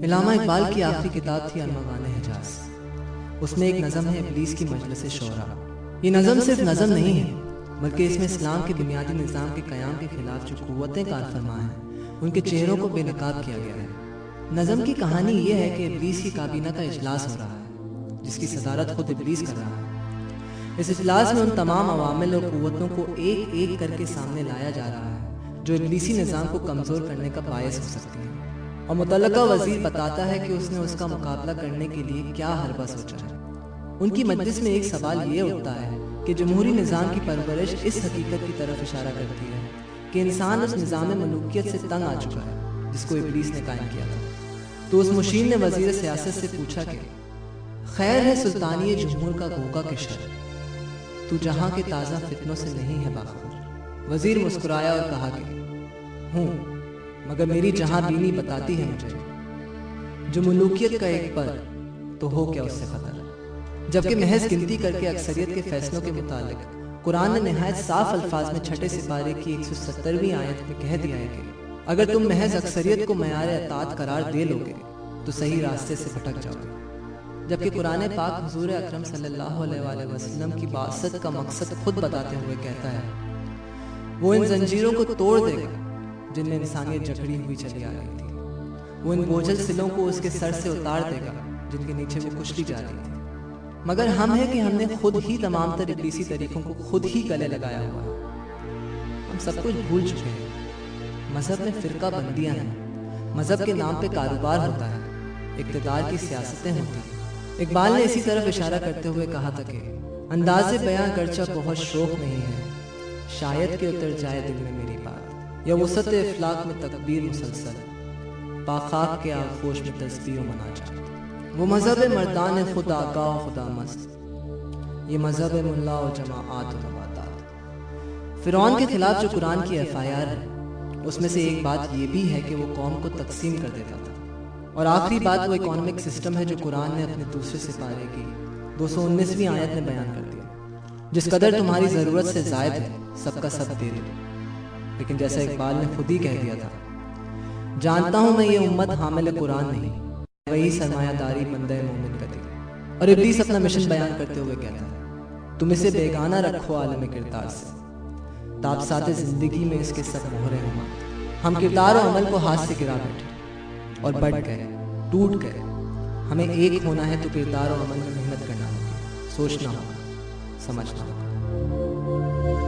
علامہ اقبال کی آخری کتاب تھی ارمغان حجاز۔ اس میں ایک نظم ہے ابلیس کی مجلس شورا۔ یہ نظم صرف نظم نہیں ہے بلکہ اس میں اسلام کے بنیادی نظام کے قیام کے خلاف جو قوتیں کار فرما ہیں ان کے چہروں کو بے نقاب کیا گیا ہے۔ نظم کی کہانی یہ ہے کہ ابلیس کی کابینہ کا اجلاس ہو رہا ہے جس کی صدارت خود ابلیس کر رہا ہے۔ اس اجلاس میں ان تمام عوامل اور قوتوں کو ایک ایک کر کے سامنے لایا جا رہا ہے جو ابلیسی نظام کو کمزور کرنے کا باعث ہو سکتی ہیں، اور متعلقہ وزیر بتاتا ہے کہ اس نے اس کا مقابلہ کرنے کے لیے کیا حربہ سوچا ہے۔ ان کی مجلس میں ایک سوال یہ اٹھتا ہے کہ جمہوری نظام کی پرورش اس حقیقت کی طرف اشارہ کرتی ہے کہ انسان اس نظام ملوکیت سے تنگ آ چکا ہے جس کو ابلیس نے قائم کیا تھا۔ تو اس مشیر نے وزیر سیاست سے پوچھا کہ خیر ہے سلطانی جمہور کا گھوکا کے شر، تو جہاں کے تازہ فتنوں سے نہیں ہے باخبر۔ وزیر مسکرایا اور کہا کہ ہوں، مگر میری جہاں بینی بتاتی ہے مجھے جو ملوکیت کا ایک پر تو ہو کیا اس سے خطر، جبکہ محض گنتی کر کے اکثریت کے فیصلوں کے متعلق قرآن نے نہایت صاف الفاظ میں چھٹے سپارے کی 170ویں آیت میں کہہ دیا ہے کہ اگر تم محض اکثریت کو معیار اطاعت قرار دے لو گے تو صحیح راستے سے بھٹک جاؤ گے، جبکہ قرآن پاک حضور اکرم صلی اللہ علیہ وآلہ وسلم کی بعثت کا مقصد خود بتاتے ہوئے کہتا ہے وہ ان زنجیروں کو توڑ دے گا جن میں انسانیت جکڑی ہوئی چلی آ رہی تھی، وہ ان بوجھل سلوں کو اس کے سر سے اتار دے گا جن کے نیچے وہ کچلی جا رہی تھی۔ مگر ہم ہے کہ ہم نے خود ہی تمام تر ابلیسی طریقوں کو خود ہی گلے لگایا ہوا ہے۔ ہم سب کچھ بھول چکے ہیں۔ مذہب میں فرقہ بندیاں ہیں، مذہب کے نام پہ کاروبار ہوتا ہے، اقتدار کی سیاستیں ہوتی ہیں۔ اقبال نے اسی طرف اشارہ کرتے ہوئے کہا تھا کہ انداز بیاں گرچہ بہت شوق نہیں ہے، شاید کہ اتر جائے دل میں میری بات، یا وسعت افلاق میں تکبیر مسلسل، پاخاک کے آغوش میں تسبیح و مناجات۔ وہ مذہب مردان خدا آگاہ و خدا مست، یہ مذہب ملا و جماعات و نباتات۔ فرعون کے خلاف جو قرآن کی FIR ہے اس میں سے ایک بات یہ بھی ہے کہ وہ قوم کو تقسیم کر دیتا تھا، اور آخری بات وہ اکانومک سسٹم ہے جو قرآن نے اپنے دوسرے سپارے کی 219ویں آیت میں بیان کر دیا، جس قدر تمہاری ضرورت سے زائد ہے سب کا سب دے دو۔ لیکن جیسا اقبال نے خود ہی کہہ دیا تھا، جانتا ہوں میں یہ امت حامل قرآن نہیں، وہی سرمایہ داری بندہ مومن کا دل۔ اور ابلیس اپنا مشن بیان کرتے ہوئے کہتا ہے تم اسے بیگانہ رکھو عالم کردار سے، تابسات زندگی میں اس کے سب مہرے ہوں۔ ہم کردار و عمل کو ہاتھ سے گرا بیٹھے اور بٹ گئے، ٹوٹ گئے۔ ہمیں ایک ہونا ہے تو کردار و عمل میں محنت کرنا ہوگی، سوچنا ہوگا، سمجھنا ہوگا۔